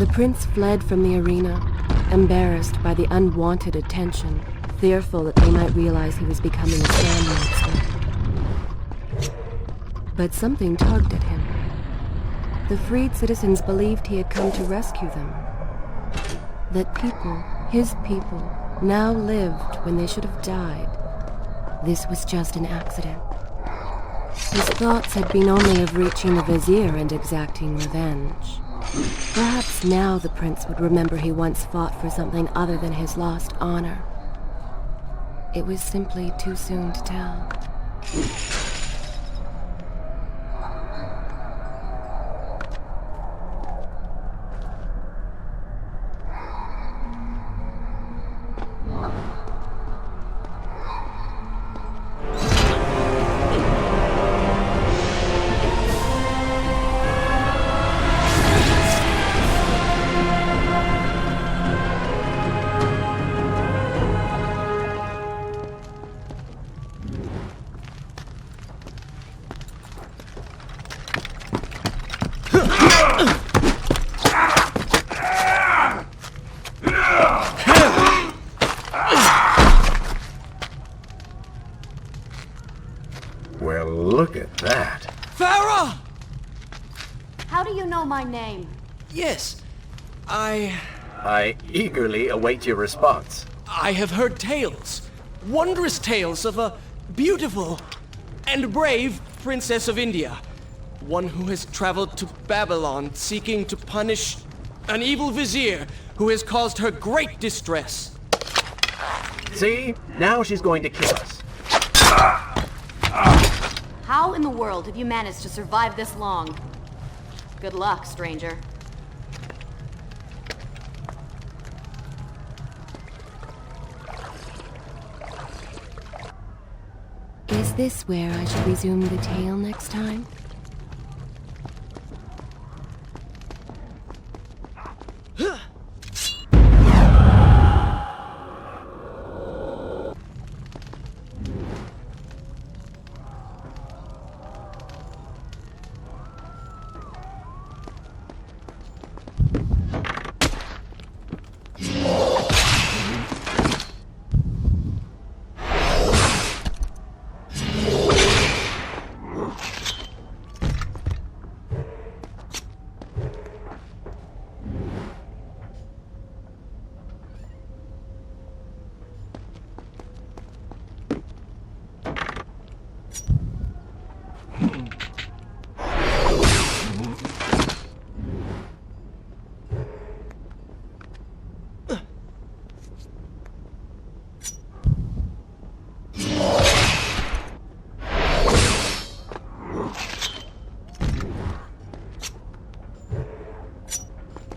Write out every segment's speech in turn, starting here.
The prince fled from the arena, embarrassed by the unwanted attention, fearful that they might realize he was becoming a sand monster. But something tugged at him. The freed citizens believed he had come to rescue them. That people, his people, now lived when they should have died. This was just an accident. His thoughts had been only of reaching the vizier and exacting revenge. Perhaps now the prince would remember he once fought for something other than his lost honor. It was simply too soon to tell. Well, look at that. Farah! How do you know my name? Yes, I eagerly await your response. I have heard tales, wondrous tales of a beautiful and brave princess of India. One who has traveled to Babylon seeking to punish an evil vizier who has caused her great distress. See? Now she's going to kill us. How in the world have you managed to survive this long? Good luck, stranger. Is this where I should resume the tale next time?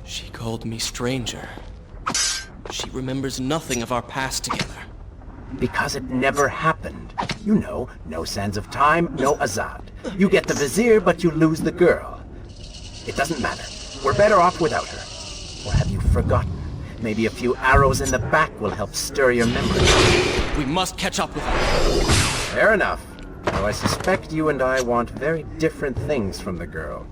She called me stranger. She remembers nothing of our past together. Because it never happened. You know, no sands of time, no Azad. You get the vizier, but you lose the girl. It doesn't matter. We're better off without her. Or have you forgotten? Maybe a few arrows in the back will help stir your memory. We must catch up with her. Fair enough. Though I suspect you and I want very different things from the girl.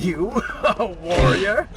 you a warrior?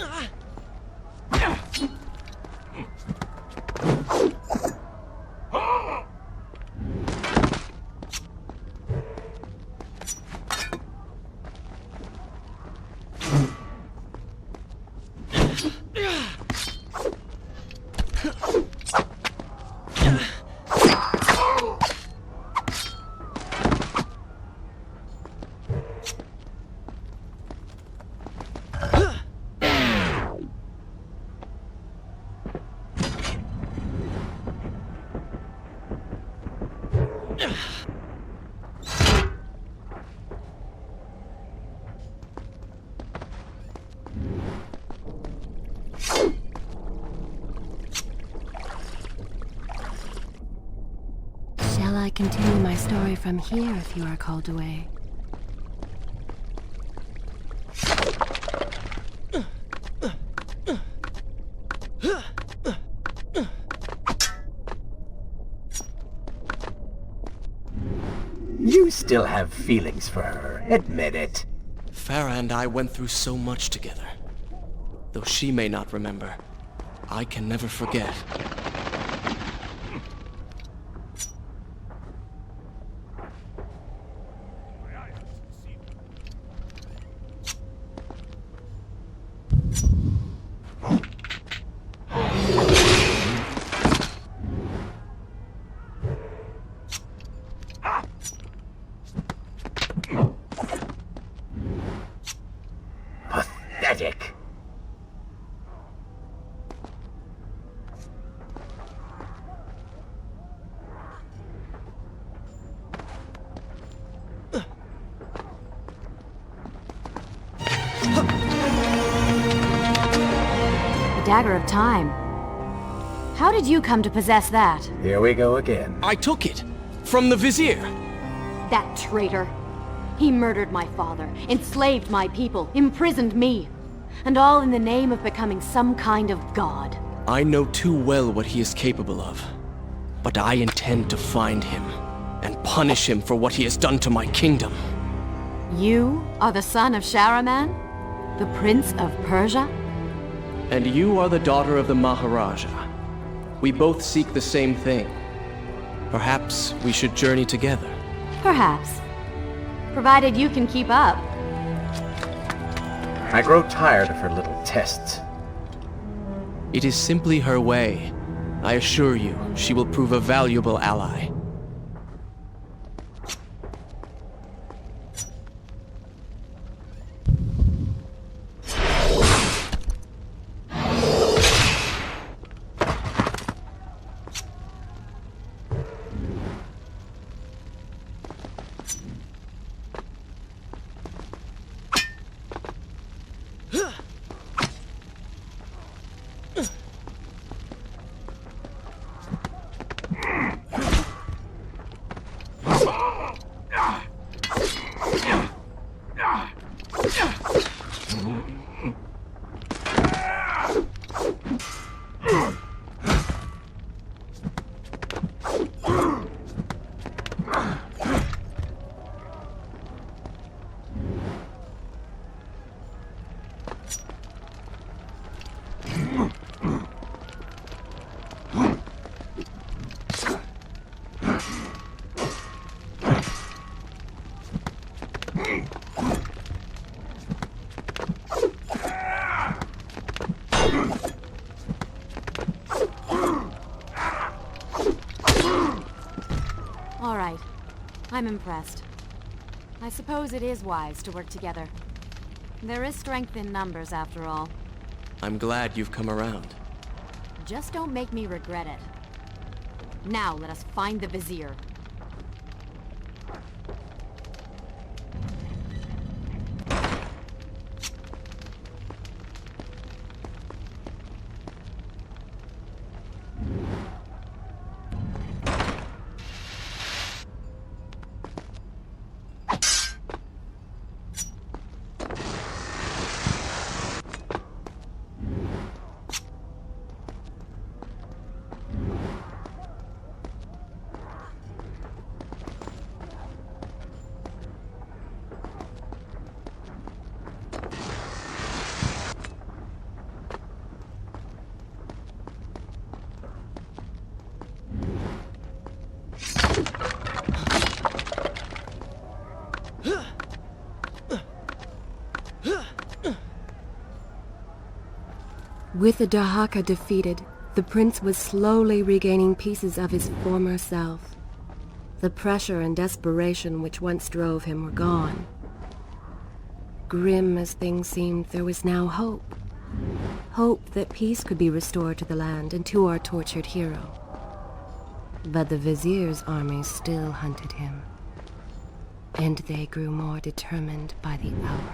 Shall I continue my story from here if you are called away? You still have feelings for her. Admit it. Farah and I went through so much together. Though she may not remember, I can never forget. Pathetic. The Dagger of Time. How did you come to possess that? Here we go again. I took it from the Vizier. That traitor. He murdered my father, enslaved my people, imprisoned me. And all in the name of becoming some kind of god. I know too well what he is capable of. But I intend to find him and punish him for what he has done to my kingdom. You are the son of Shahraman? The Prince of Persia? And you are the daughter of the Maharaja. We both seek the same thing. Perhaps we should journey together. Perhaps. Provided you can keep up. I grow tired of her little tests. It is simply her way. I assure you, she will prove a valuable ally. All right. I'm impressed. I suppose it is wise to work together. There is strength in numbers, after all. I'm glad you've come around. Just don't make me regret it. Now let us find the Vizier. With the Dahaka defeated, the prince was slowly regaining pieces of his former self. The pressure and desperation which once drove him were gone. Grim as things seemed, there was now hope. Hope that peace could be restored to the land and to our tortured hero. But the Vizier's army still hunted him, and they grew more determined by the hour.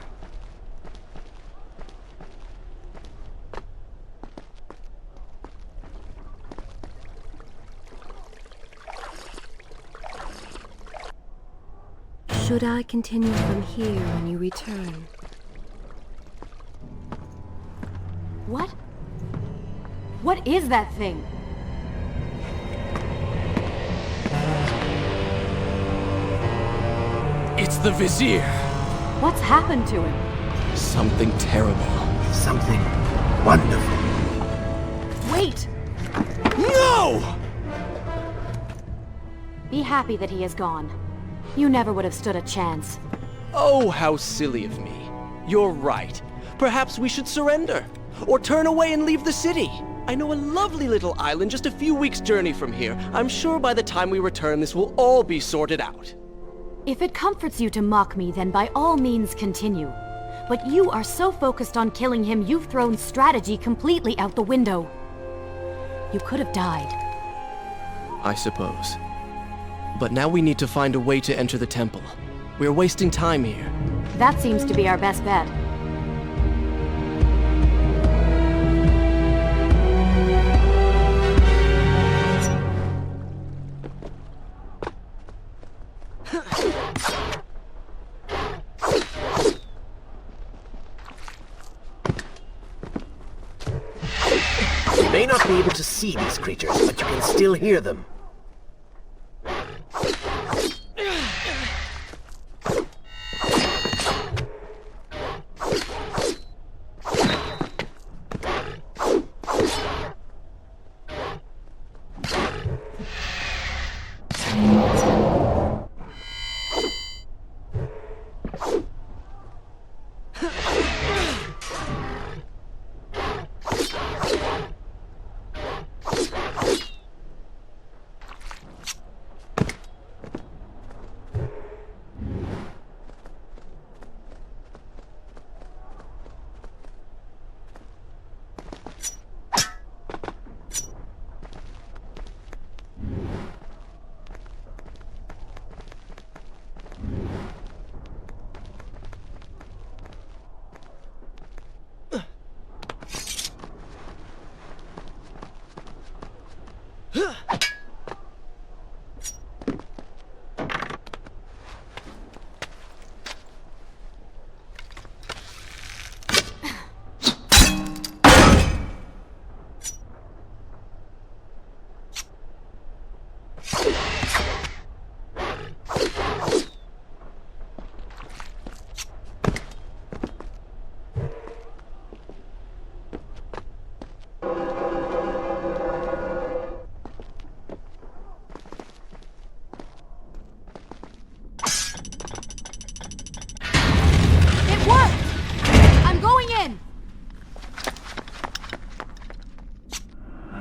Should I continue from here when you return? What? What is that thing? It's the Vizier. What's happened to him? Something terrible. Something wonderful. Wait! No! Be happy that he is gone. You never would have stood a chance. Oh, how silly of me. You're right. Perhaps we should surrender. Or turn away and leave the city. I know a lovely little island just a few weeks' journey from here. I'm sure by the time we return, this will all be sorted out. If it comforts you to mock me, then by all means continue. But you are so focused on killing him, you've thrown strategy completely out the window. You could have died. I suppose. But now we need to find a way to enter the temple. We're wasting time here. That seems to be our best bet. You may not be able to see these creatures, but you can still hear them.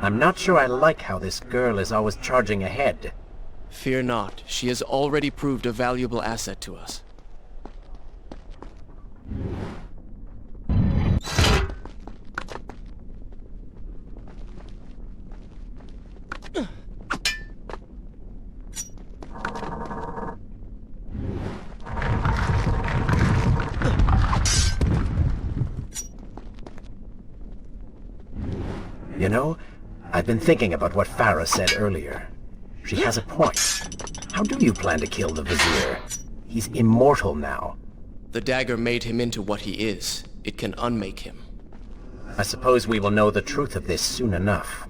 I'm not sure I like how this girl is always charging ahead. Fear not. She has already proved a valuable asset to us. You know, I've been thinking about what Farah said earlier. She has a point. How do you plan to kill the Vizier? He's immortal now. The dagger made him into what he is. It can unmake him. I suppose we will know the truth of this soon enough.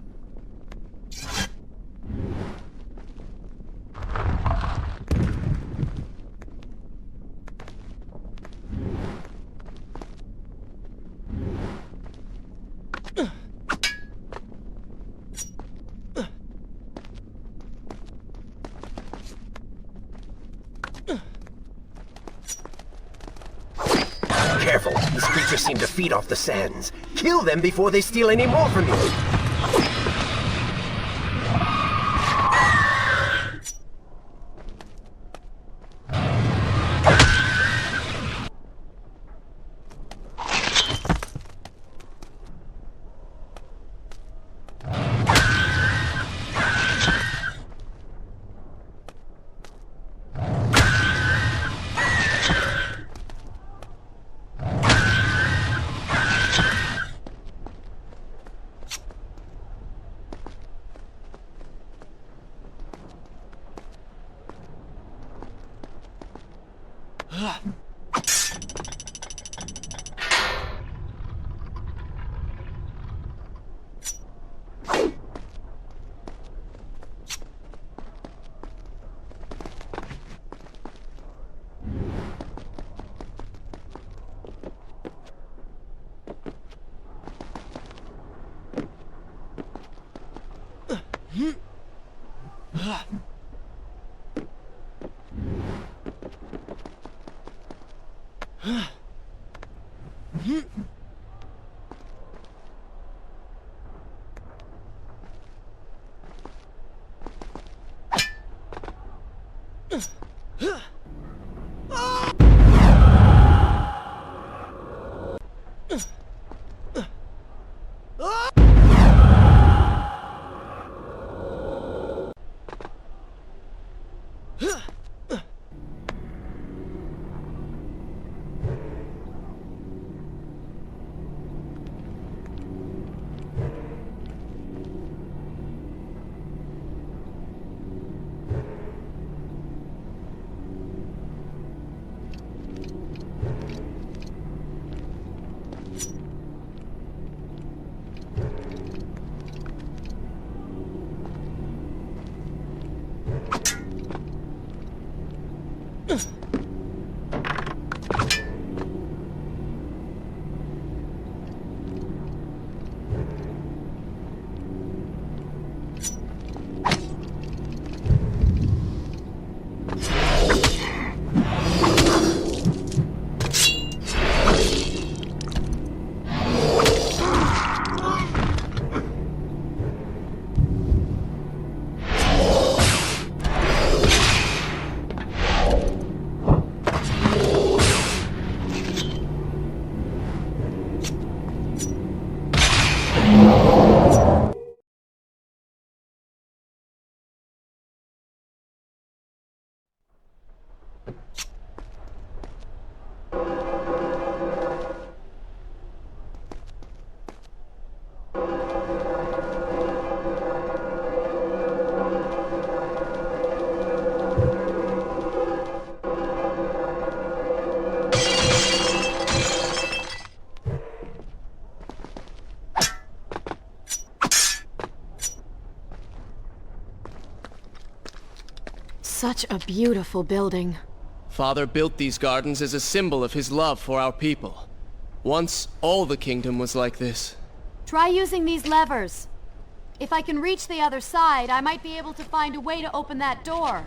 Careful, these creatures seem to feed off the sands. Kill them before they steal any more from you. Such a beautiful building. Father built these gardens as a symbol of his love for our people. Once, all the kingdom was like this. Try using these levers. If I can reach the other side, I might be able to find a way to open that door.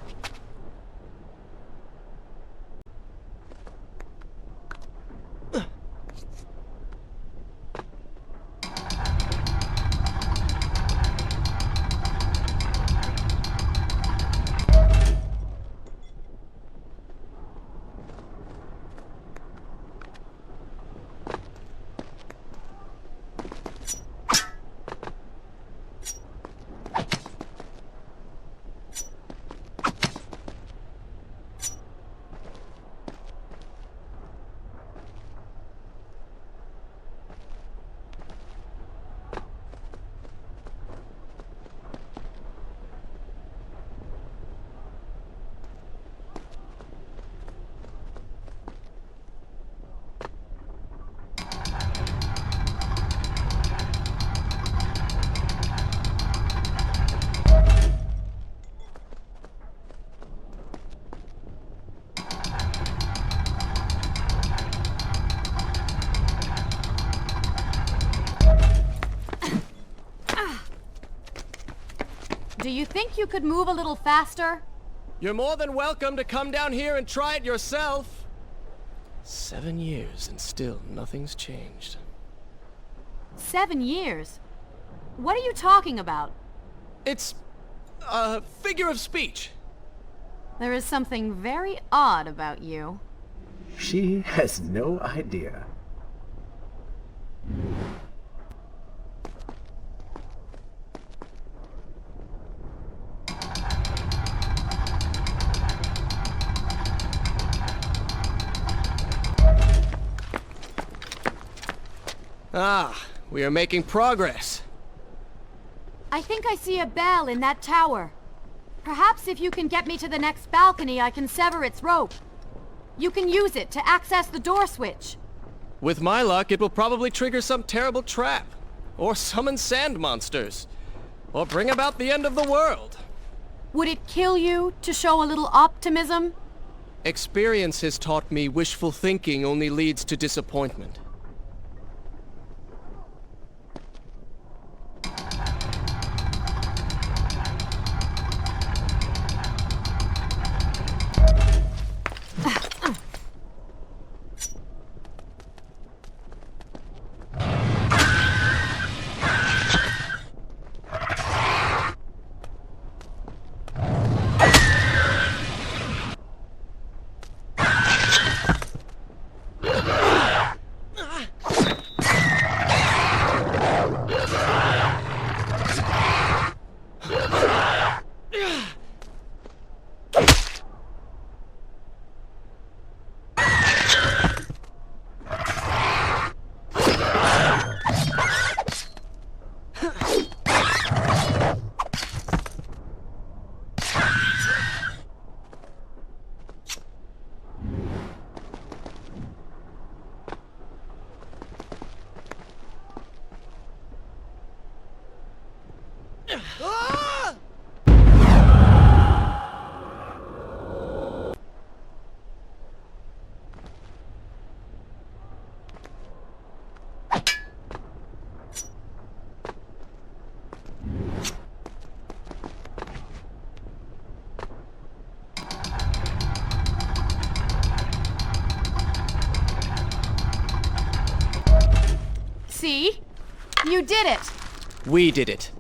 Do you think you could move a little faster? You're more than welcome to come down here and try it yourself. 7 years and still nothing's changed. 7 years? What are you talking about? It's a figure of speech. There is something very odd about you. She has no idea. Ah, we are making progress. I think I see a bell in that tower. Perhaps if you can get me to the next balcony, I can sever its rope. You can use it to access the door switch. With my luck, it will probably trigger some terrible trap, or summon sand monsters, or bring about the end of the world. Would it kill you to show a little optimism? Experience has taught me wishful thinking only leads to disappointment. See? You did it! We did it.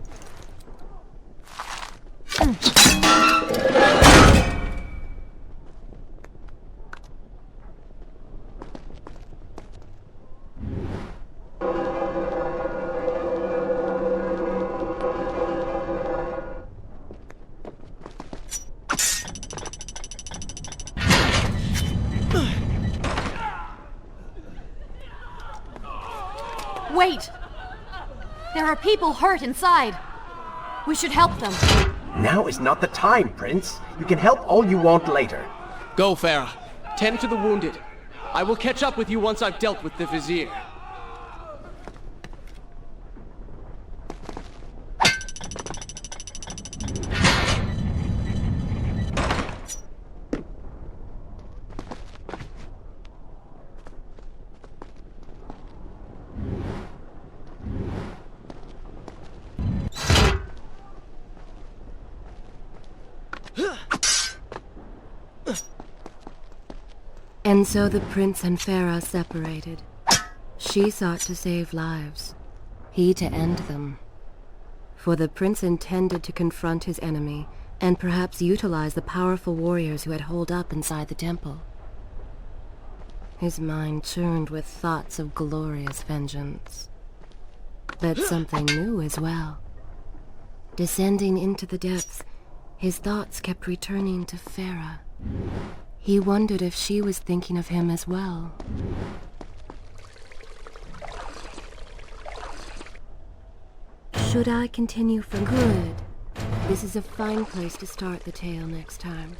Wait! There are people hurt inside. We should help them. Now is not the time, Prince. You can help all you want later. Go, Farah. Tend to the wounded. I will catch up with you once I've dealt with the Vizier. And so the prince and Farah separated. She sought to save lives, he to end them. For the prince intended to confront his enemy, and perhaps utilize the powerful warriors who had holed up inside the temple. His mind churned with thoughts of glorious vengeance. But something new as well. Descending into the depths, his thoughts kept returning to Farah. He wondered if she was thinking of him as well. Should I continue for good? This is a fine place to start the tale next time.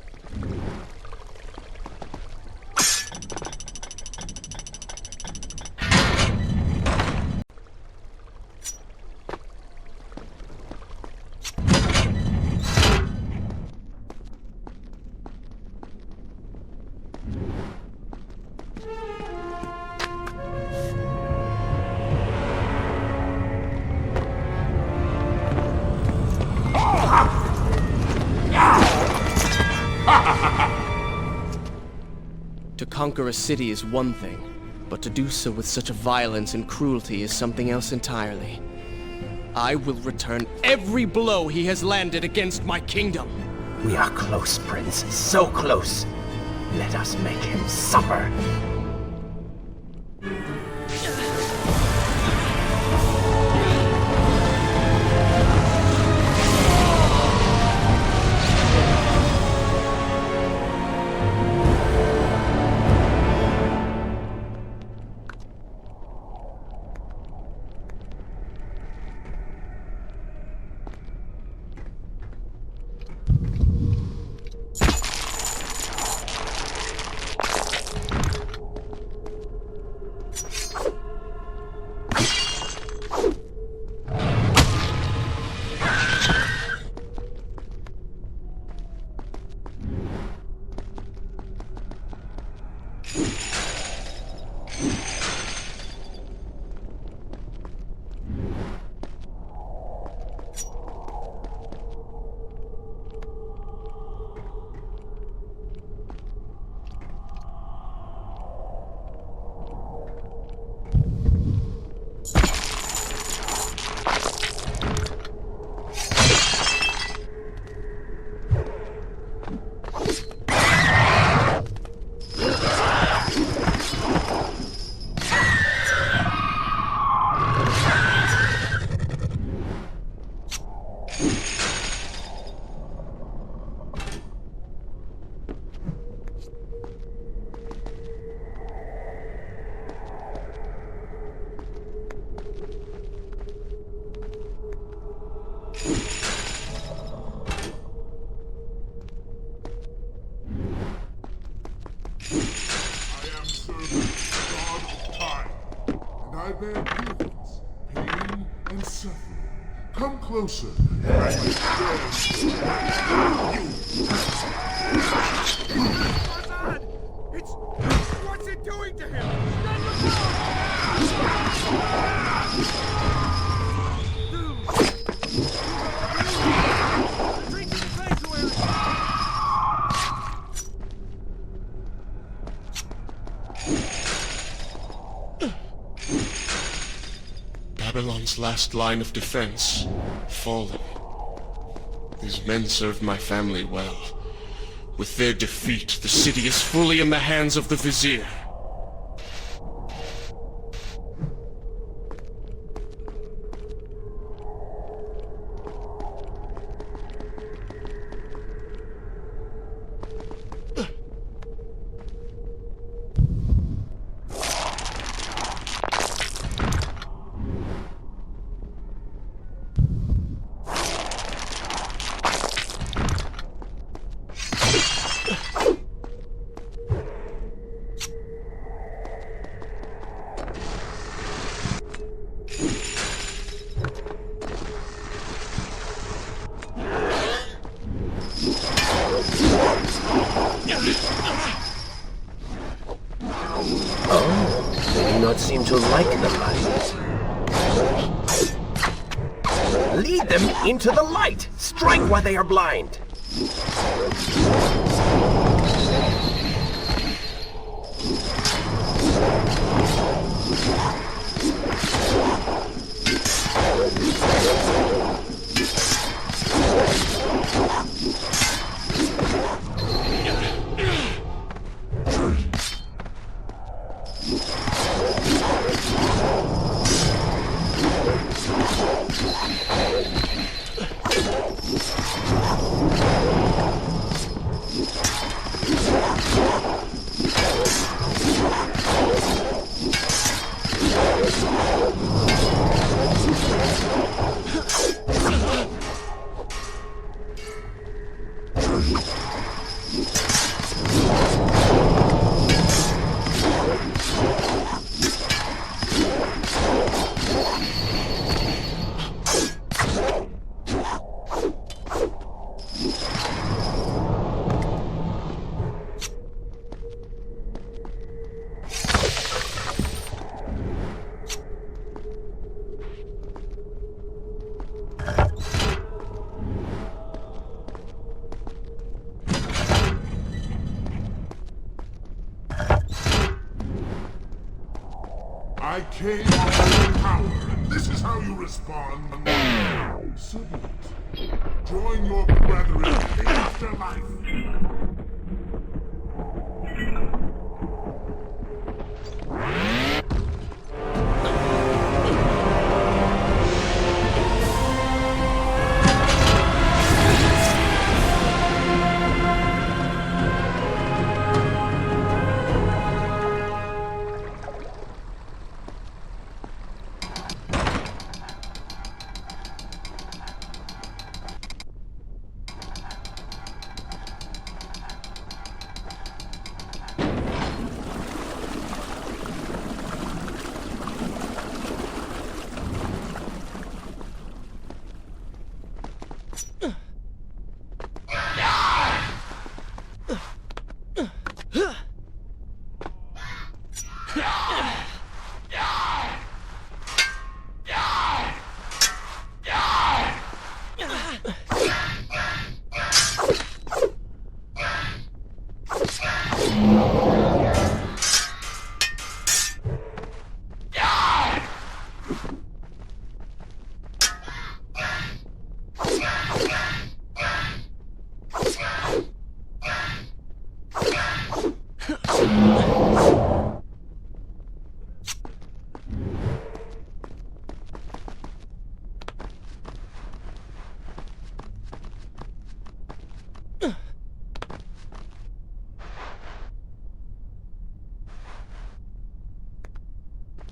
conquer a city is one thing, but to do so with such a violence and cruelty is something else entirely. I will return every blow he has landed against my kingdom. We are close, Prince. So close. Let us make him suffer. I bear grievance, pain, and suffering. Come closer. Azad! What's it doing to him? Let him go! Drink to the sanctuary! Babylon's last line of defense, fallen. These men served my family well. With their defeat, the city is fully in the hands of the Vizier. They do not seem to like the light. Lead them into the light! Strike while they are blind! I came offering power, and this is how you respond? Submit. Join your brethren in the afterlife.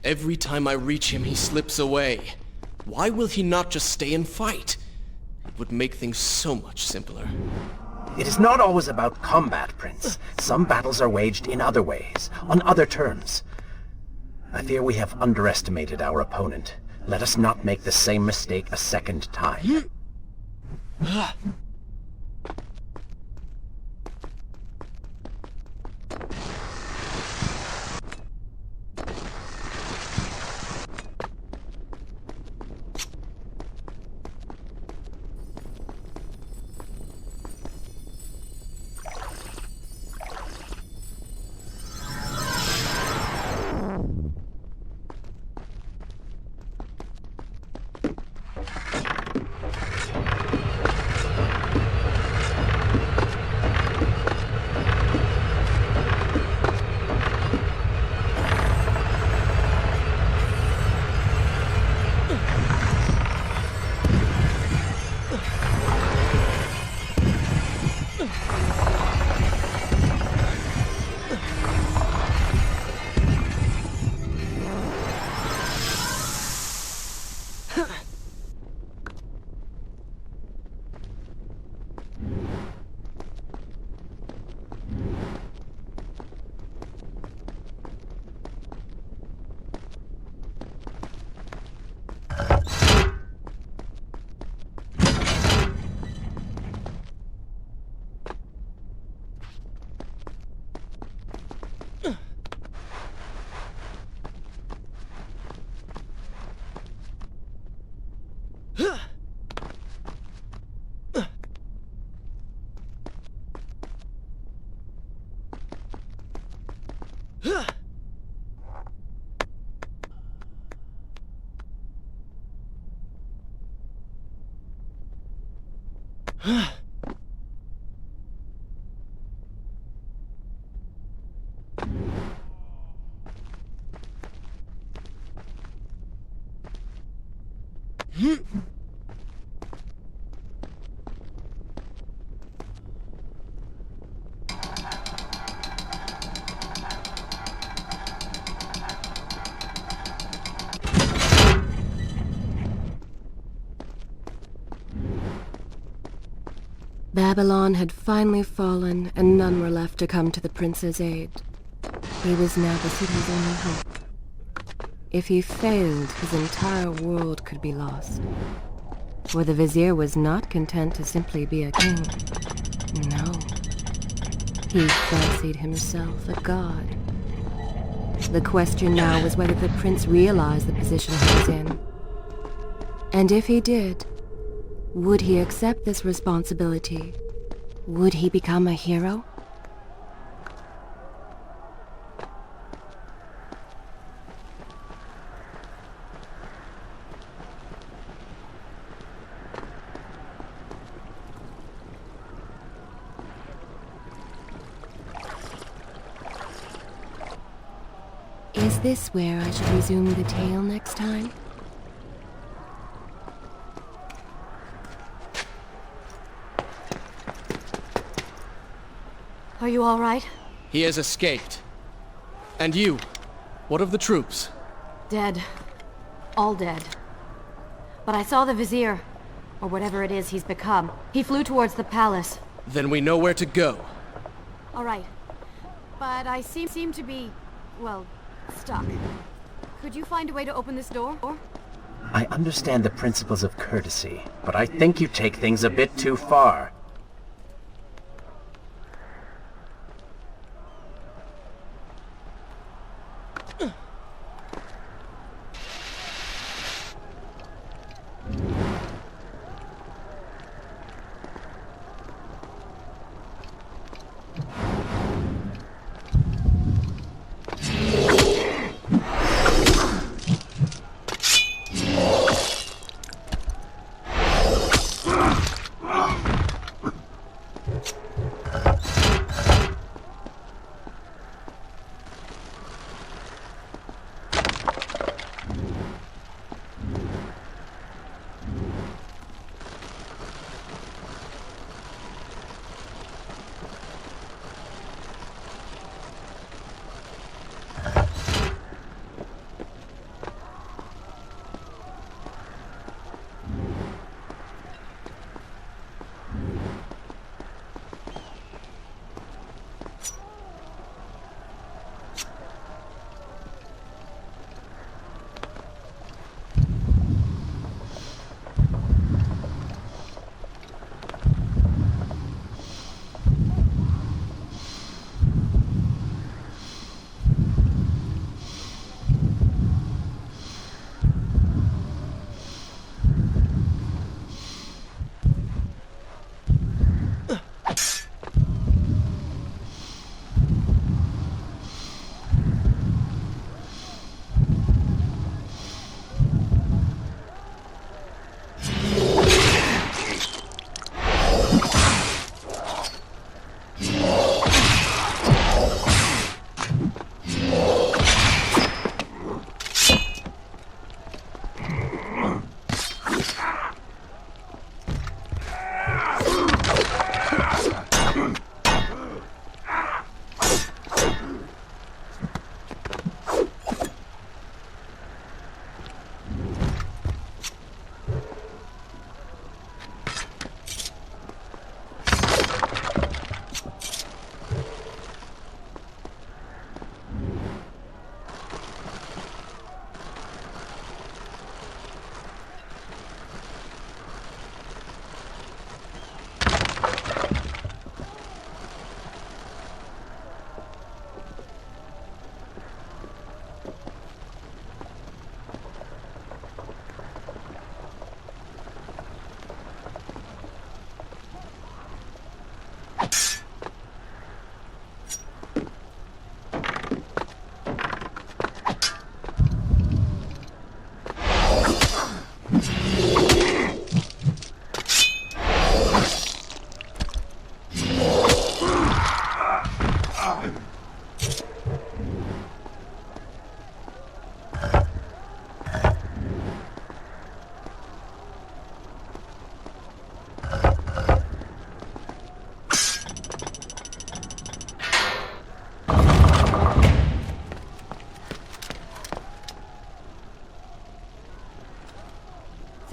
Every time I reach him, he slips away. Why will he not just stay and fight? It would make things so much simpler. It is not always about combat, Prince. Some battles are waged in other ways, on other terms. I fear we have underestimated our opponent. Let us not make the same mistake a second time. Babylon had finally fallen, and none were left to come to the prince's aid. He was now the city's only hope. If he failed, his entire world could be lost. For the vizier was not content to simply be a king. No. He fancied himself a god. The question now was whether the prince realized the position he was in. And if he did, would he accept this responsibility? Would he become a hero? Is this where I should resume the tale next time? Are you all right? He has escaped. And you? What of the troops? Dead. All dead. But I saw the Vizier, or whatever it is he's become. He flew towards the palace. Then we know where to go. All right. But I seem to be, well, stuck. Could you find a way to open this door? I understand the principles of courtesy, but I think you take things a bit too far.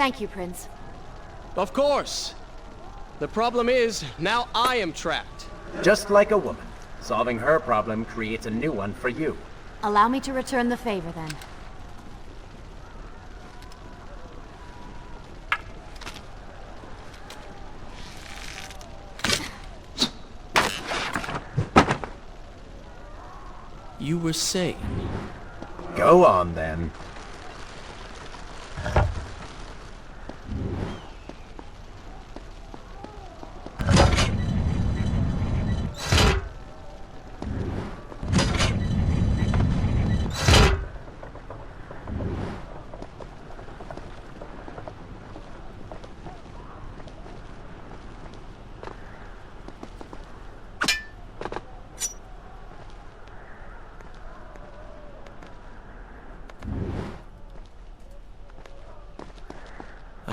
Thank you, Prince. Of course. The problem is, now I am trapped. Just like a woman. Solving her problem creates a new one for you. Allow me to return the favor, then. You were saying? Go on, then.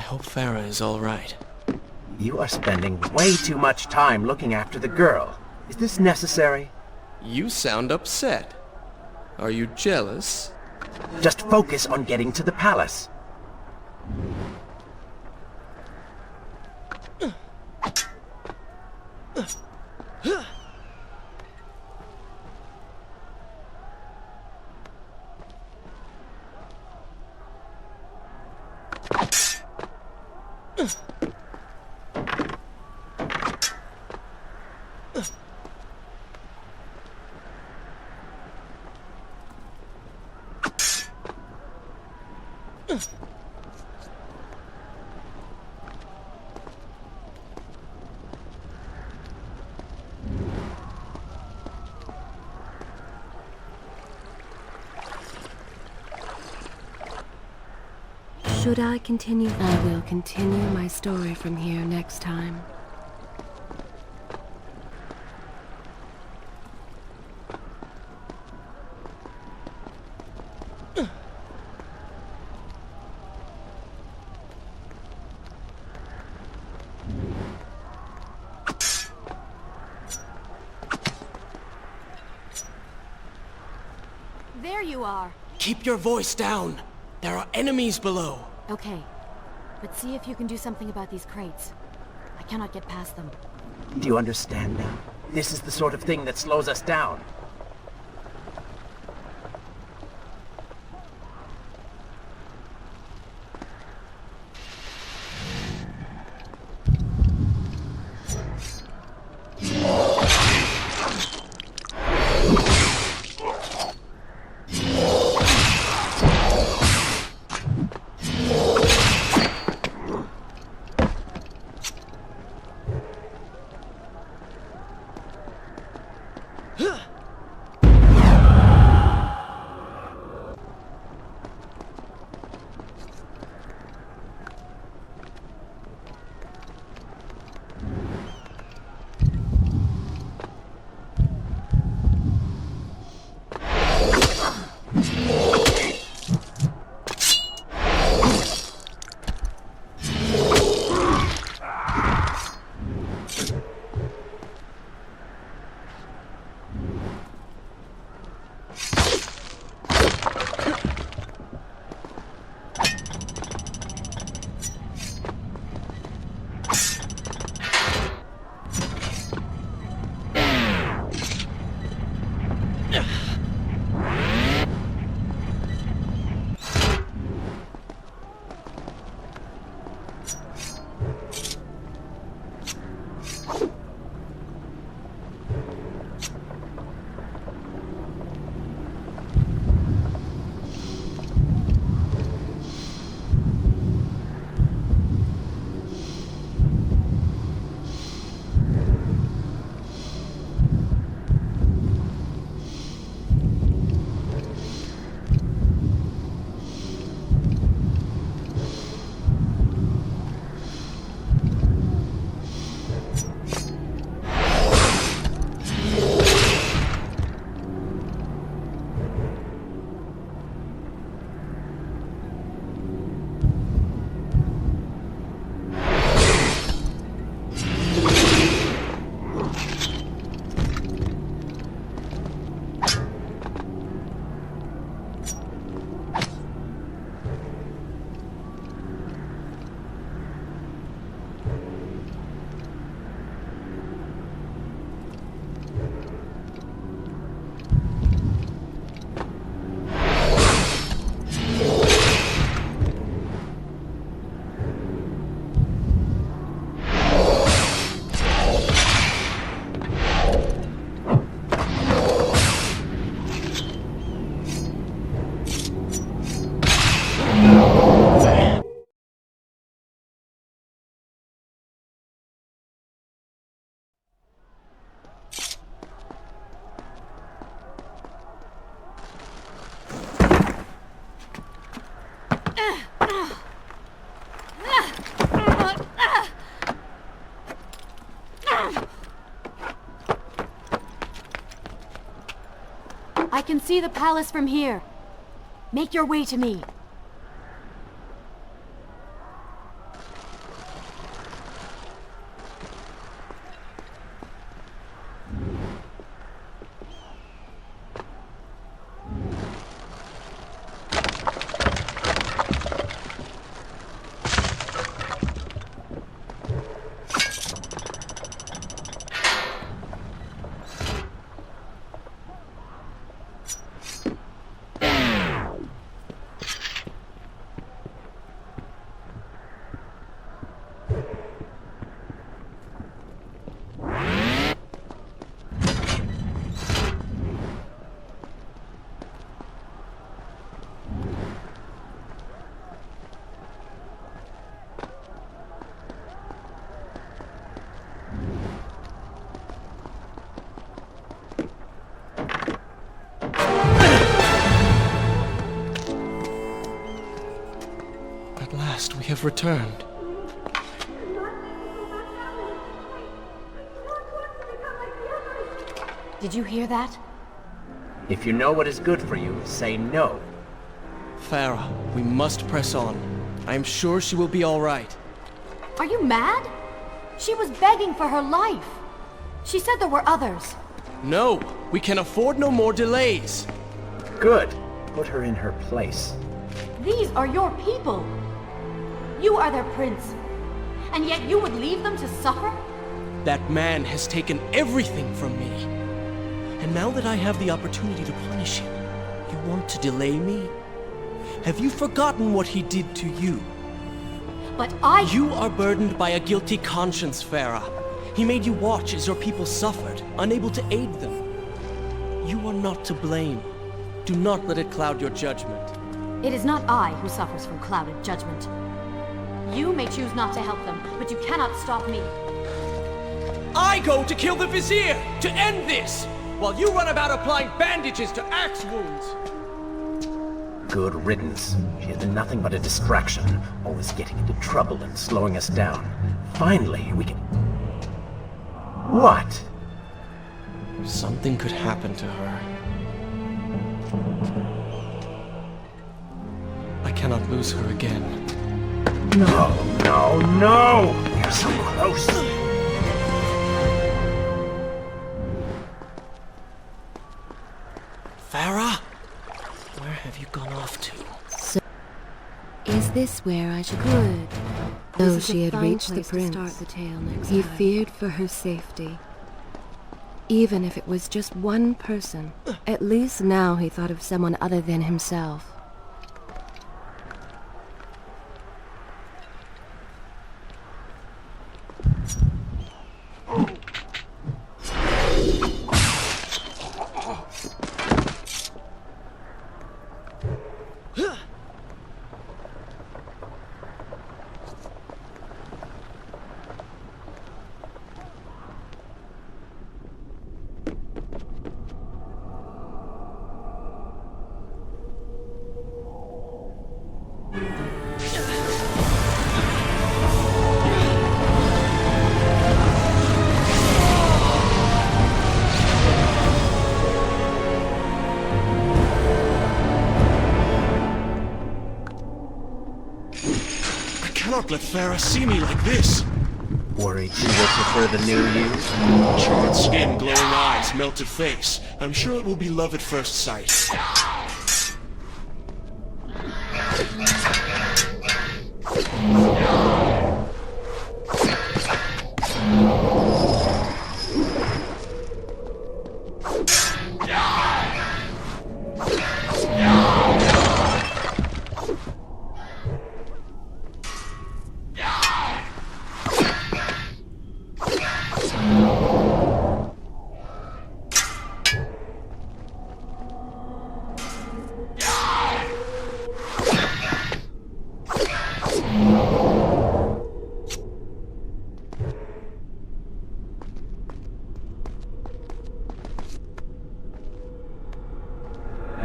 hope Farah is all right. You are spending way too much time looking after the girl. Is this necessary? You sound upset. Are you jealous? Just focus on getting to the palace. Should I continue? I will continue my story from here next time. There you are. Keep your voice down. There are enemies below. Okay, but see if you can do something about these crates. I cannot get past them. Do you understand now? This is the sort of thing that slows us down. I can see the palace from here. Make your way to me. last we have returned. Did you hear that? If you know what is good for you, say no. Farah, we must press on. I am sure she will be all right. Are you mad? She was begging for her life. She said there were others. No, we can afford no more delays. Good. Put her in her place. These are your people. You are their prince. And yet you would leave them to suffer? That man has taken everything from me. And now that I have the opportunity to punish him, you want to delay me? Have you forgotten what he did to you? But You are burdened by a guilty conscience, Farah. He made you watch as your people suffered, unable to aid them. You are not to blame. Do not let it cloud your judgment. It is not I who suffers from clouded judgment. You may choose not to help them, but you cannot stop me. I go to kill the Vizier, to end this, while you run about applying bandages to axe wounds. Good riddance. She has been nothing but a distraction, always getting into trouble and slowing us down. Finally, we can... What? Something could happen to her. I cannot lose her again. No, no, no! We're so close! Farah? Where have you gone off to? Is this where I should go? Good. Though she had reached the prince, he feared for her safety. Even if it was just one person, at least now he thought of someone other than himself. I cannot let Farah see me like this. Worried she will prefer the new you? Charred skin, glowing eyes, melted face. I'm sure it will be love at first sight.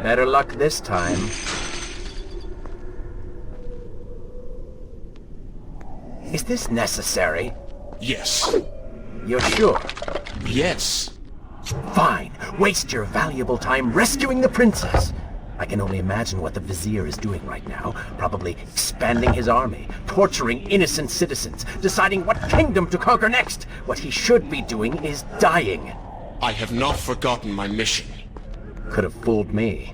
Better luck this time. Is this necessary? Yes. You're sure? Yes. Fine. Waste your valuable time rescuing the princess. I can only imagine what the Vizier is doing right now. Probably expanding his army, torturing innocent citizens, deciding what kingdom to conquer next. What he should be doing is dying. I have not forgotten my mission. Could have fooled me.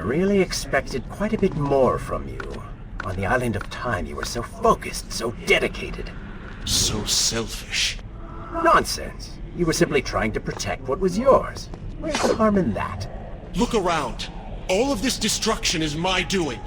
really expected quite a bit more from you. On the island of time, you were so focused, so dedicated. So selfish. Nonsense. You were simply trying to protect what was yours. Where's the harm in that? Look around. All of this destruction is my doing.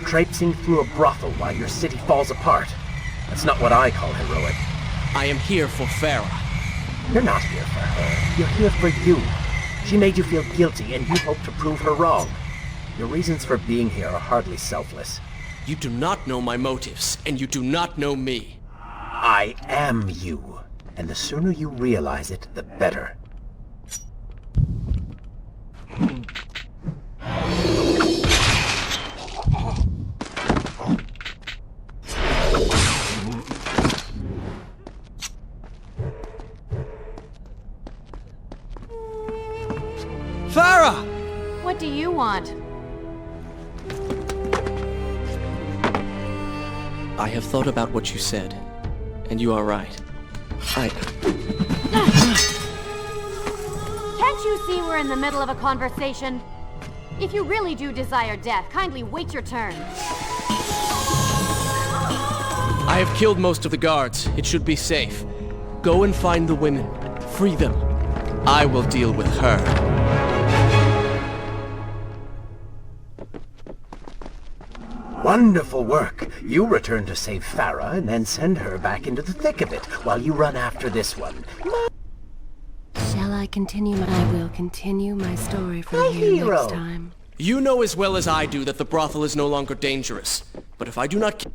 Traipsing through a brothel while your city falls apart. That's not what I call heroic. I am here for Farah. You're not here for her. You're here for you. She made you feel guilty, and you hope to prove her wrong. Your reasons for being here are hardly selfless. You do not know my motives, and you do not know me. I am you. And the sooner you realize it, the better. Farah! What do you want? I have thought about what you said, and you are right. Can't you see we're in the middle of a conversation? If you really do desire death, kindly wait your turn. I have killed most of the guards. It should be safe. Go and find the women. Free them. I will deal with her. Wonderful work. You return to save Farah and then send her back into the thick of it while you run after this one. Shall I continue? I will continue my story from My here hero. next time. You know as well as I do that the brothel is no longer dangerous. But if I do not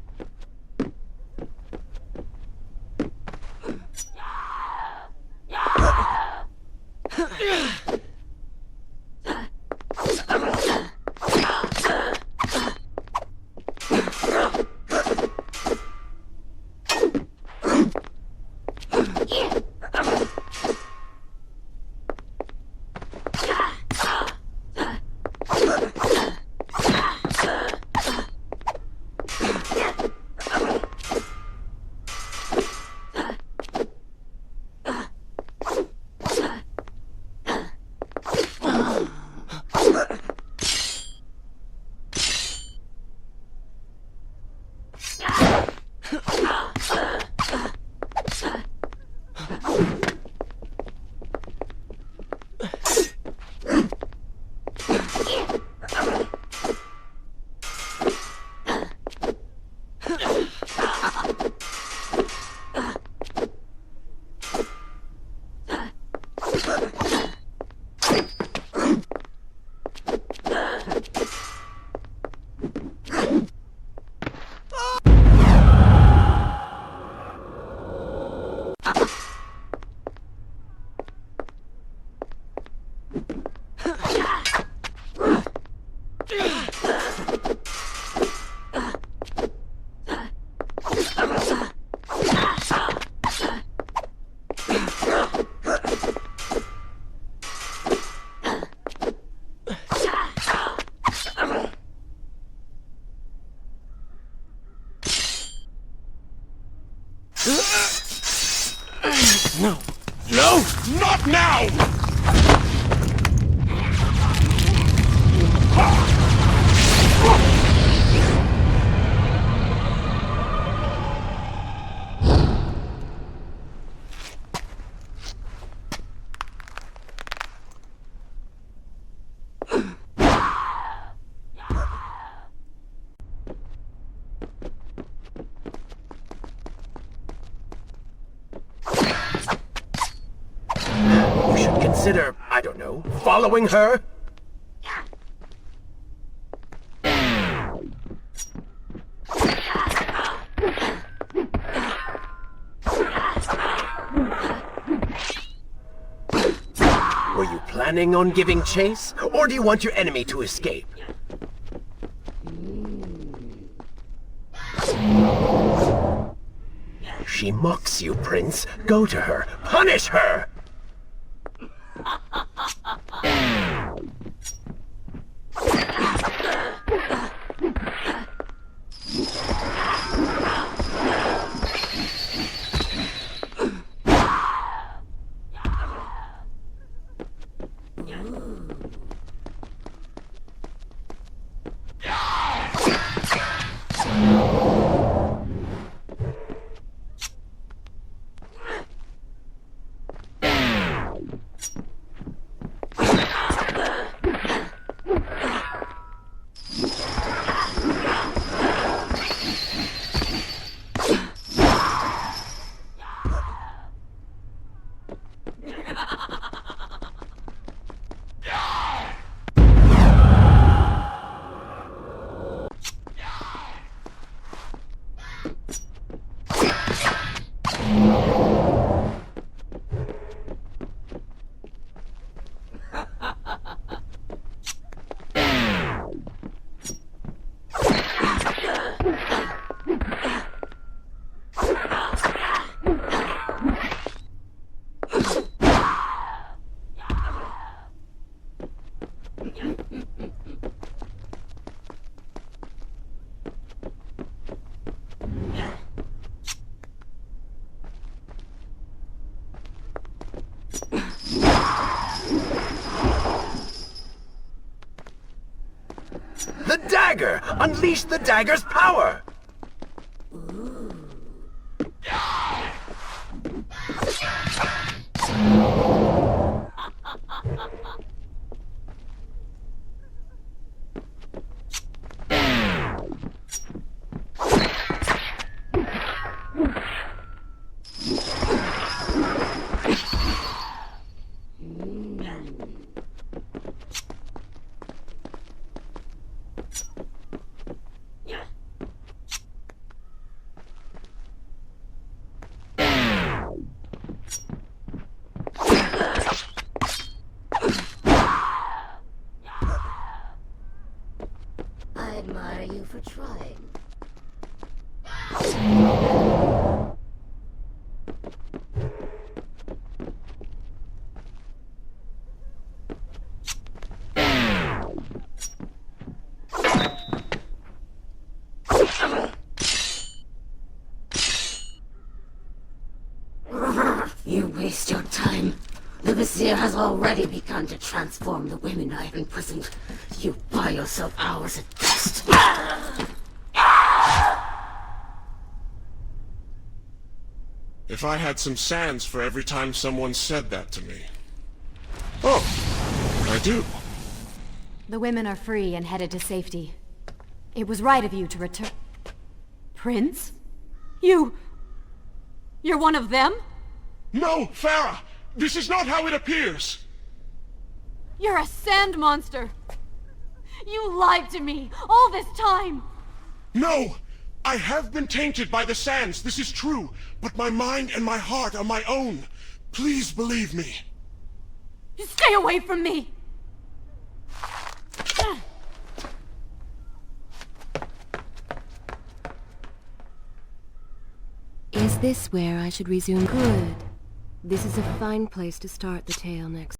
No! No! Not now! You should consider, I don't know, following her? Were you planning on giving chase? Or do you want your enemy to escape? She mocks you, Prince. Go to her. Punish her! The dagger! Unleash the dagger's power! I admire you for trying. You waste your time. The Vizier has already begun to transform the women I have imprisoned. You buy yourself hours at best. If I had some sands for every time someone said that to me. Oh, I do. The women are free and headed to safety. It was right of you to return... Prince? You're one of them? No, Farah! This is not how it appears! You're a sand monster! You lied to me all this time! No! I have been tainted by the sands, this is true, but my mind and my heart are my own. Please believe me. Stay away from me! Is this where I should resume? Good. This is a fine place to start the tale next.